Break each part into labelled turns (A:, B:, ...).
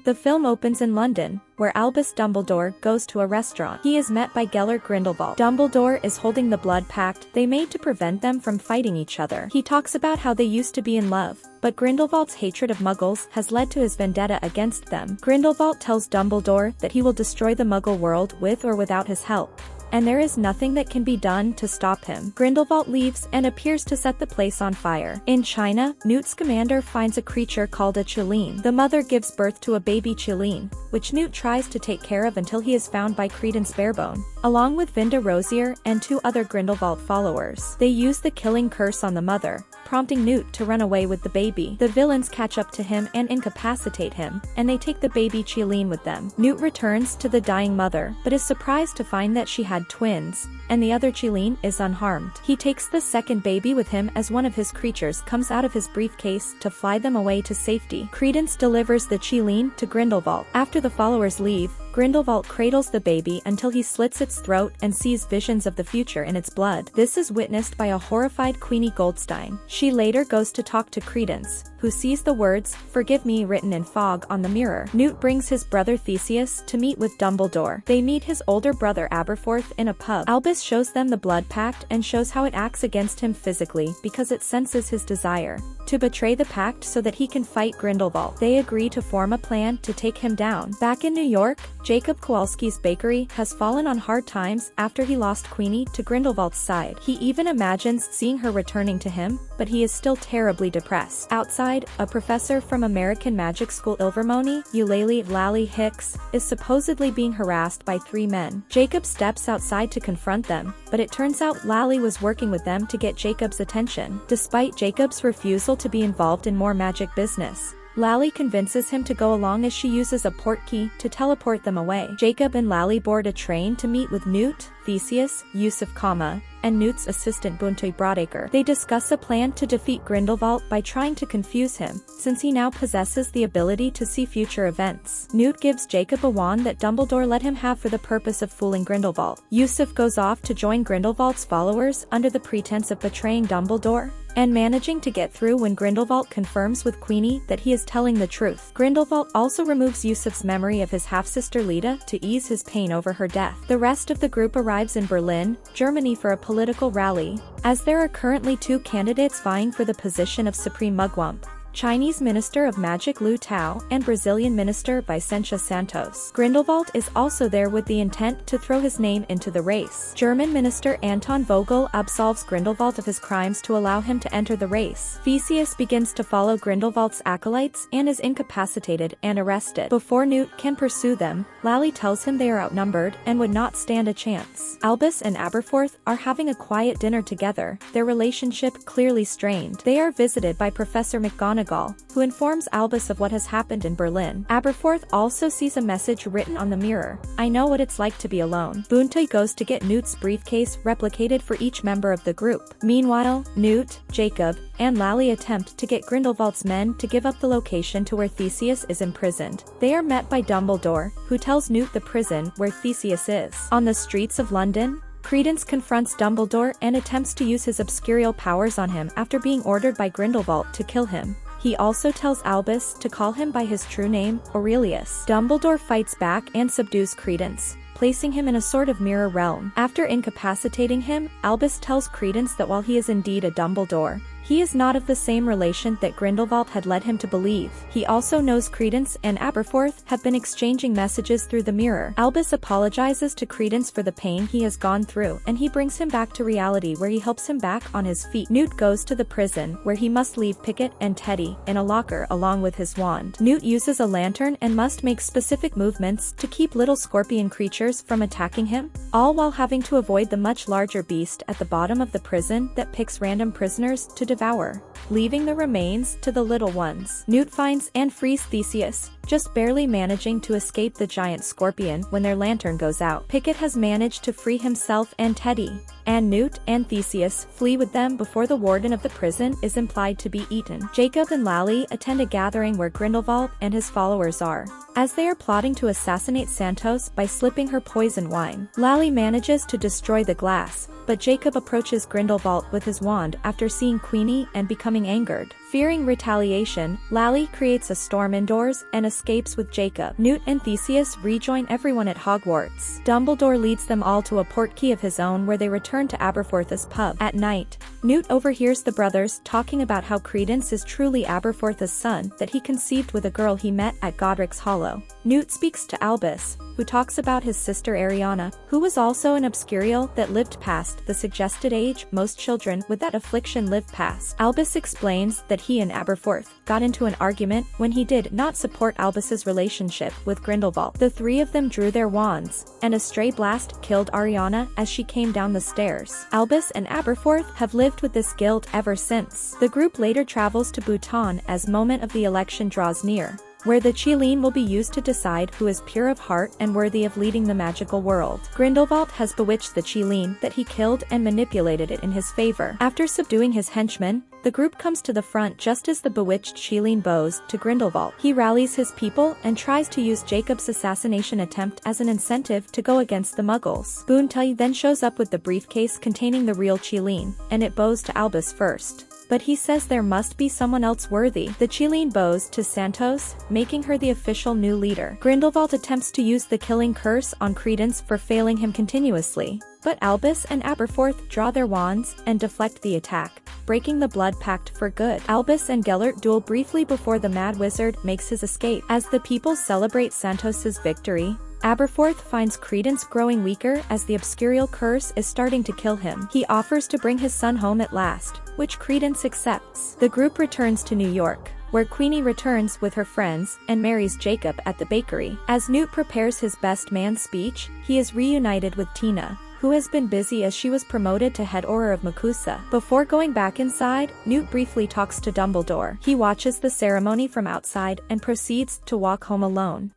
A: The film opens in London, where Albus Dumbledore goes to a restaurant. He is met by Gellert Grindelwald. Dumbledore is holding the blood pact they made to prevent them from fighting each other. He talks about how they used to be in love, but Grindelwald's hatred of Muggles has led to his vendetta against them. Grindelwald tells Dumbledore that he will destroy the Muggle world with or without his help, and there is nothing that can be done to stop him. Grindelwald leaves and appears to set the place on fire. In China, Newt Scamander finds a creature called a Chileen. The mother gives birth to a baby Chileen, which Newt tries to take care of until he is found by Credence Barebone, along with Vinda Rosier and 2 other Grindelwald followers. They use the killing curse on the mother, prompting Newt to run away with the baby. The villains catch up to him and incapacitate him, and they take the baby Chileen with them. Newt returns to the dying mother, but is surprised to find that she had twins, and the other Chileen is unharmed. He takes the second baby with him as one of his creatures comes out of his briefcase to fly them away to safety. Credence delivers the Chileen to Grindelwald. After the followers leave, Grindelwald cradles the baby until he slits its throat and sees visions of the future in its blood. This is witnessed by a horrified Queenie Goldstein. She later goes to talk to Credence, who sees the words, "Forgive me," written in fog on the mirror. Newt brings his brother Theseus to meet with Dumbledore. They meet his older brother Aberforth in a pub. Albus shows them the blood pact and shows how it acts against him physically because it senses his desire to betray the pact so that he can fight Grindelwald. They agree to form a plan to take him down. Back in New York, Jacob Kowalski's bakery has fallen on hard times after he lost Queenie to Grindelwald's side. He even imagines seeing her returning to him, but he is still terribly depressed. Outside, a professor from American Magic School Ilvermorny, Eulalie Lally Hicks, is supposedly being harassed by 3 men. Jacob steps outside to confront them, but it turns out Lally was working with them to get Jacob's attention. Despite Jacob's refusal to be involved in more magic business, Lally convinces him to go along as she uses a portkey to teleport them away. Jacob and Lally board a train to meet with Newt, Theseus, Yusuf Kama, and Newt's assistant Bunty Broadaker. They discuss a plan to defeat Grindelwald by trying to confuse him, since he now possesses the ability to see future events. Newt gives Jacob a wand that Dumbledore let him have for the purpose of fooling Grindelwald. Yusuf goes off to join Grindelwald's followers under the pretense of betraying Dumbledore and managing to get through when Grindelwald confirms with Queenie that he is telling the truth. Grindelwald also removes Yusuf's memory of his half-sister Leda to ease his pain over her death. The rest of the group arrives in Berlin, Germany for a political rally, as there are currently 2 candidates vying for the position of Supreme Mugwump: Chinese Minister of Magic Lu Tao and Brazilian Minister Vicentia Santos. Grindelwald is also there with the intent to throw his name into the race. German Minister Anton Vogel absolves Grindelwald of his crimes to allow him to enter the race. Theseus begins to follow Grindelwald's acolytes and is incapacitated and arrested. Before Newt can pursue them, Lally tells him they are outnumbered and would not stand a chance. Albus and Aberforth are having a quiet dinner together, their relationship clearly strained. They are visited by Professor McGonagall, who informs Albus of what has happened in Berlin. Aberforth also sees a message written on the mirror: "I know what it's like to be alone." Bunty goes to get Newt's briefcase replicated for each member of the group. Meanwhile, Newt, Jacob, and Lally attempt to get Grindelwald's men to give up the location to where Theseus is imprisoned. They are met by Dumbledore, who tells Newt the prison where Theseus is. On the streets of London, Credence confronts Dumbledore and attempts to use his obscurial powers on him after being ordered by Grindelwald to kill him. He also tells Albus to call him by his true name, Aurelius. Dumbledore fights back and subdues Credence, placing him in a sort of mirror realm. After incapacitating him, Albus tells Credence that while he is indeed a Dumbledore, he is not of the same relation that Grindelwald had led him to believe. He also knows Credence and Aberforth have been exchanging messages through the mirror. Albus apologizes to Credence for the pain he has gone through, and he brings him back to reality where he helps him back on his feet. Newt goes to the prison where he must leave Pickett and Teddy in a locker along with his wand. Newt uses a lantern and must make specific movements to keep little scorpion creatures from attacking him, all while having to avoid the much larger beast at the bottom of the prison that picks random prisoners to devour, leaving the remains to the little ones. Newt finds and frees Theseus, just barely managing to escape the giant scorpion when their lantern goes out. Pickett has managed to free himself and Teddy, and Newt and Theseus flee with them before the warden of the prison is implied to be eaten. Jacob and Lally attend a gathering where Grindelwald and his followers are, as they are plotting to assassinate Santos by slipping her poison wine. Lally manages to destroy the glass, but Jacob approaches Grindelwald with his wand after seeing Queenie and becoming angered. Fearing retaliation, Lally creates a storm indoors and escapes with Jacob. Newt and Theseus rejoin everyone at Hogwarts. Dumbledore leads them all to a portkey of his own where they return to Aberforth's pub. At night, Newt overhears the brothers talking about how Credence is truly Aberforth's son that he conceived with a girl he met at Godric's Hollow. Newt speaks to Albus, who talks about his sister Ariana, who was also an obscurial that lived past the suggested age most children with that affliction live past. Albus explains that he and Aberforth got into an argument when he did not support Albus's relationship with Grindelwald. The three of them drew their wands, and a stray blast killed Ariana as she came down the stairs. Albus and Aberforth have lived with this guilt ever since. The group later travels to Bhutan as moment of the election draws near, where the Qilin will be used to decide who is pure of heart and worthy of leading the magical world. Grindelwald has bewitched the Qilin that he killed and manipulated it in his favor. After subduing his henchmen, the group comes to the front just as the bewitched Qilin bows to Grindelwald. He rallies his people and tries to use Jacob's assassination attempt as an incentive to go against the Muggles. Boontai then shows up with the briefcase containing the real Qilin, and it bows to Albus first. But he says there must be someone else worthy. The Qilin bows to Santos, making her the official new leader. Grindelwald attempts to use the killing curse on Credence for failing him continuously, but Albus and Aberforth draw their wands and deflect the attack, breaking the blood pact for good. Albus and Gellert duel briefly before the Mad Wizard makes his escape. As the people celebrate Santos's victory, Aberforth finds Credence growing weaker as the obscurial curse is starting to kill him. He offers to bring his son home at last, which Credence accepts. The group returns to New York, where Queenie returns with her friends and marries Jacob at the bakery. As Newt prepares his best man speech, he is reunited with Tina, who has been busy as she was promoted to head Auror of Makusa. Before going back inside, Newt briefly talks to Dumbledore. He watches the ceremony from outside and proceeds to walk home alone.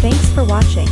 A: Thanks for watching.